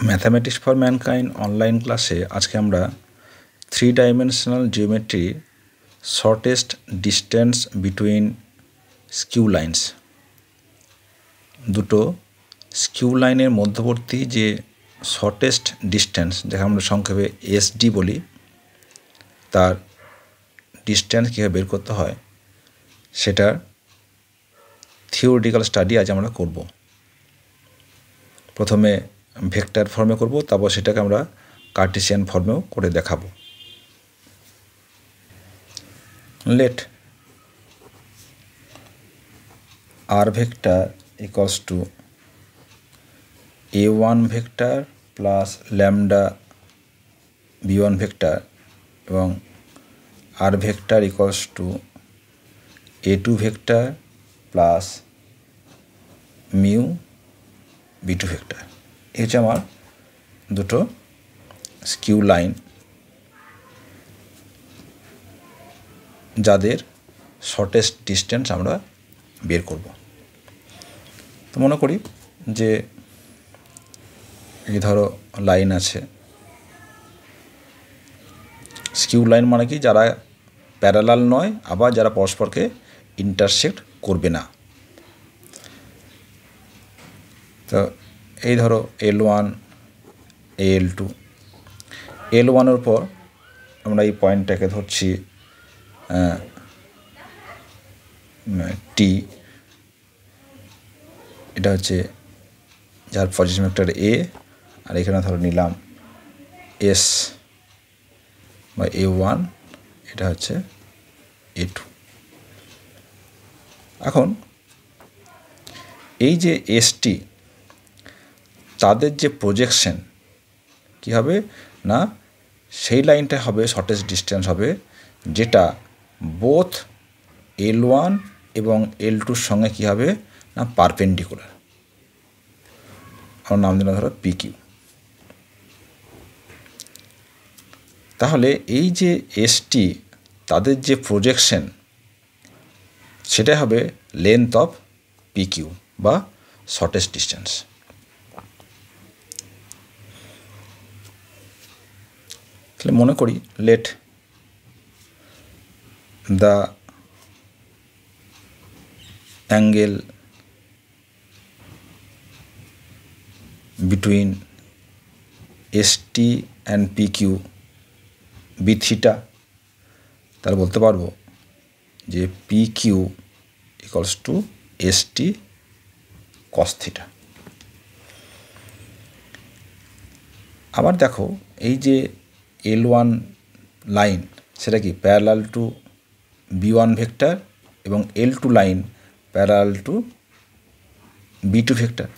Mathematics for mankind online ক্লাসে আজকে আমরা three dimensional geometry shortest distance between skew lines, দুটো স্কিউ লাইনের মধ্যবর্তী যে শর্টেস্ট ডিস্টেন্স, যাকে আমরা সংক্ষেপে এসডি বলি, তার ডিস্টেন্স কীভাবে বের করতে হয় সেটার থিওরিটিক্যাল স্টাডি আজ আমরা করব। প্রথমে ভেক্টর ফর্মে করব, তারপর সেটাকে আমরা কার্টেসিয়ান ফর্মেও করে দেখাবো। Let r vector equals to a1 vector plus lambda b1 vector এবং r vector equals to a2 vector plus mu b2 vector. এই হচ্ছে আমার দুটো স্কিউ লাইন, যাদের শর্টেস্ট ডিস্টেন্স আমরা বের করব। তো মনে করি যে এই ধরো লাইন আছে, স্কিউ লাইন মানে কি, যারা প্যারালাল নয়, আবার যারা পরস্পরকে ইন্টারসেক্ট করবে না। তো এই ধরো L1 L2, L1-এর উপর আমরা এই পয়েন্টটাকে ধরছি T, এটা হচ্ছে যার পজিশন ভেক্টর A, আর এখানে ধরো নিলাম S বা A1, এটা হচ্ছে A2। এখন এই যে ST, তাদের যে প্রজেকশন কী হবে না, সেই লাইনটা হবে শর্টেস্ট ডিস্টেন্স হবে, যেটা বোথ L1 এবং L2-র সঙ্গে কী হবে না পারপেন্ডিকুলার। আমার নাম দিলাম ধরো PQ। তাহলে এই যে ST, তাদের যে প্রজেকশন, সেটা হবে লেন্থ অফ PQ বা শর্টেস্ট ডিস্টেন্স। তাহলে মনে করি let the angle between ST and PQ be theta। তাহলে বলতে পারবো যে PQ equals to ST cos theta। আবার দেখো এই যে L1 লাইন, সেটা কি প্যারালাল টু B1 ভেক্টর, এবং L2 line parallel to B2 vector.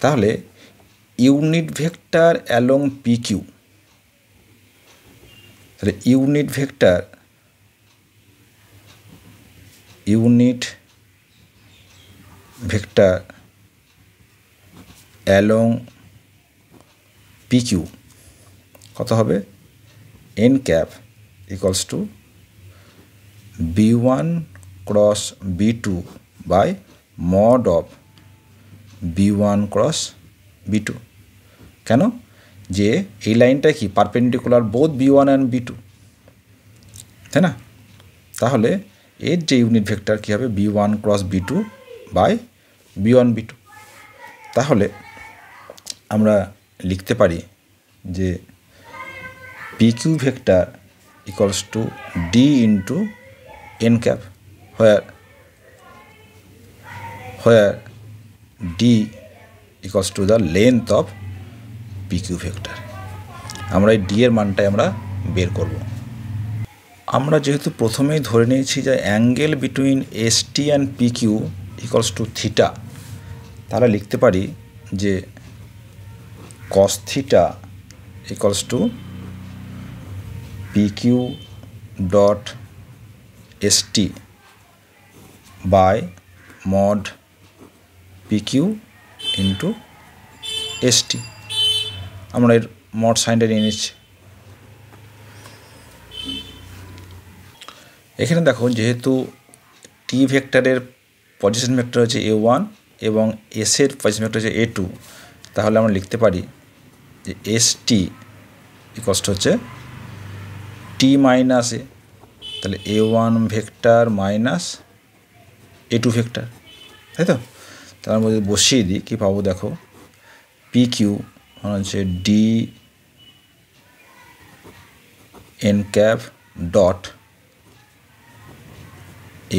তাহলে ইউনিট ভেক্টর অ্যালং PQ, তাহলে ইউনিট ভেক্টর অ্যালং PQ কত হবে, n cap equals to B1 cross B2 by mod of B1 cross B2। কেন, যে এই লাইনটা কি perpendicular both B1 and B2, তাই না? তাহলে এর যে ইউনিট ভেক্টর কী হবে, B1 cross B2 by B1 B2। তাহলে আমরা লিখতে পারি যে PQ vector equals two D into n cap, where D equals to the length of PQ vector. আমরা এই D এর মানটাই আমরা বের করব। আমরা যেহেতু প্রথমেই ধরে নিয়েছি যে angle between ST and PQ equals to theta, তাহলে লিখতে পারি যে cos theta equals to PQ dot ST by mod PQ into ST। আমরা এর মড সাইনটা নিয়ে নিচ্ছি। এখানে দেখো, যেহেতু T ভেক্টরের পজিশন ভেক্টর হচ্ছে A1 এবং S এর পজিশন ভেক্টর হচ্ছে A2, তাহলে আমরা লিখতে পারি যে এস টি ইকুয়ালস টু হচ্ছে টি মাইনাস এ, তাহলে A1 vector minus A2 vector, তাই তো? তার মধ্যে বসিয়ে দিই, কী পাবো দেখো, পি কিউ মানে হচ্ছে D N cap dot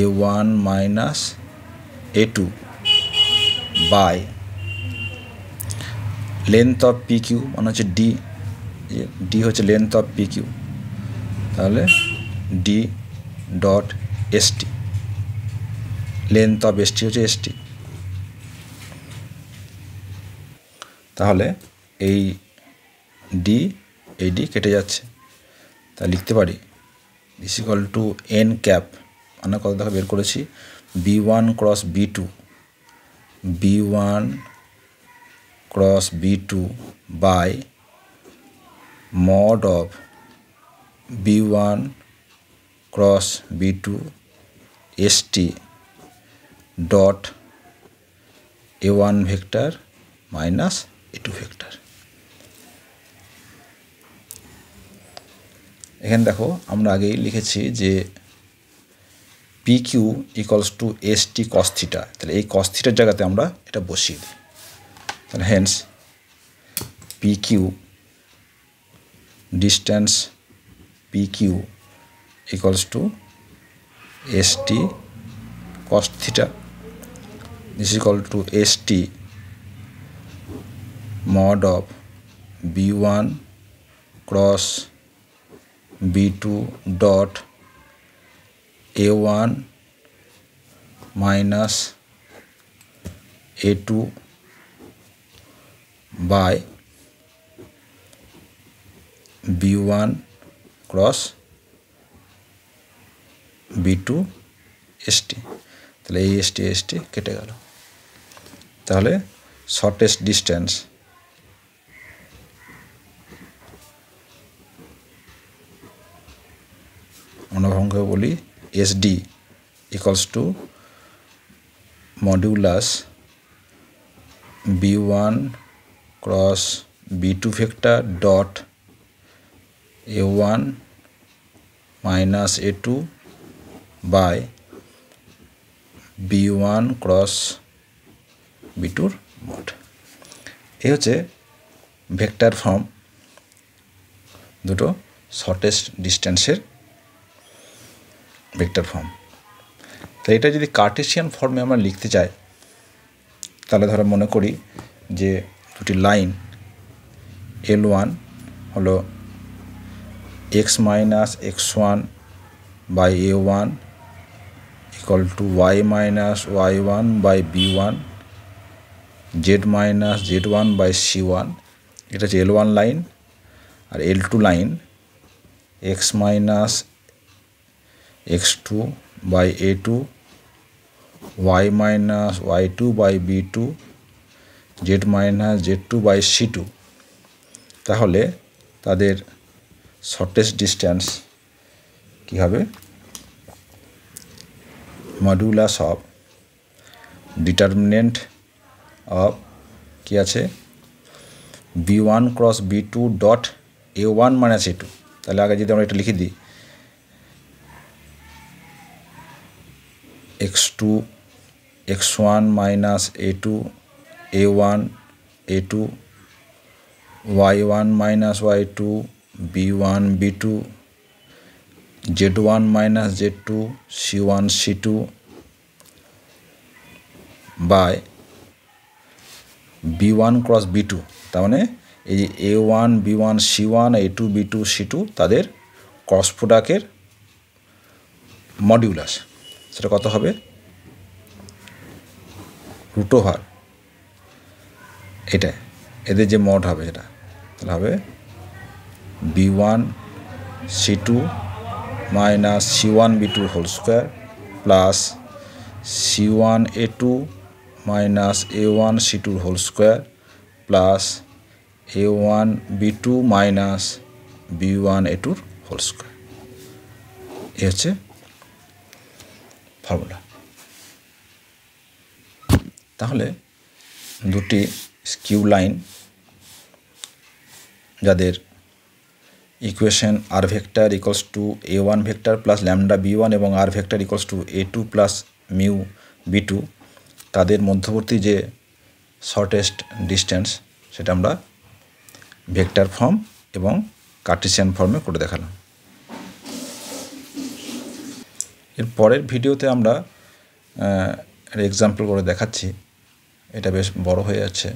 A1 minus A2 by length of P Q মানে হচ্ছে ডি, ডি হচ্ছে লেন্থ অফ পি কিউ, তাহলে D dot S T, length of S T হচ্ছে এস টি। তাহলে এই ডি কেটে যাচ্ছে, তা লিখতে পারি this equal to N cap মানে কত দেখা বের করেছি, B1 cross B2 by mod of B1 cross B2 ST dot A1 vector minus A2 vector. এখানে দেখো আমরা আগেই লিখেছি যে P Q equals to S T cos theta, তাহলে এই কস থিটার জায়গাতে আমরা এটা বসিয়ে দিই, তাহলে hence P Q distance P Q equals to S T cos theta, this equal to S T mod of B1 cross B2 dot A1 minus A2 by B1 cross B2 ST, তাহলে এই ST কেটে গেল, তাহলে shortest distance আমরা ভঙ্গে বলি SD equals to modulus B1 cross B2 vector dot A1 minus A2 by B1 cross B2 mod. এই হচ্ছে ভেক্টর ফর্ম দুটো শর্টেস্ট ডিস্টেন্সের ভেক্টর ফর্ম। তো এটা যদি কার্টেসিয়ান ফর্মে আমরা লিখতে চাই, তাহলে ধরো মনে করি যে দুটি লাইন L1 হলো x minus x1 by A1 equal to y minus y1 by B1 z minus z1 by C1, এটা হচ্ছে L1 লাইন। আর L2 line x minus x2 by A2 y minus y2 by B2 z minus z2 by C2, তাহলে তাদের shortest distance কী হবে, modulus of determinant of কি আছে B1 cross B2 dot A1 minus A2, তাহলে আগে যদি আমরা এটা লিখে দিই x2 x1 minus A2 A1 A2 y1 minus y2 B1 B2 z1 minus z2 C1 C2 by B1 cross B2, তার মানে এই যে A1 B1 C1 A2 B2 C2 তাদের ক্রস প্রোডাক্টের মডিউলাস, সেটা কত হবে, রুট ওভার এটা এদের যে মড হবে সেটা, তাহলে হবে B1 C2 minus C1 B2 whole square plus C1 A2 minus A1 C2 whole square plus A1 B2 minus B1 A2 whole square. এ হচ্ছে ফর্মুলা। তাহলে দুটি স্কিউ লাইন যাদের equation r vector equals to a1 vector plus lambda b1 এবং r vector equals to a2 plus mu b2, তাদের মধ্যবর্তী যে shortest distance সেটা আমরা ভেক্টর ফর্ম এবং কার্টেসিয়ান ফর্মে করে দেখালাম। এর পরের ভিডিওতে আমরা এক্সাম্পল করে দেখাচ্ছি, এটা বেশ বড় হয়ে যাচ্ছে।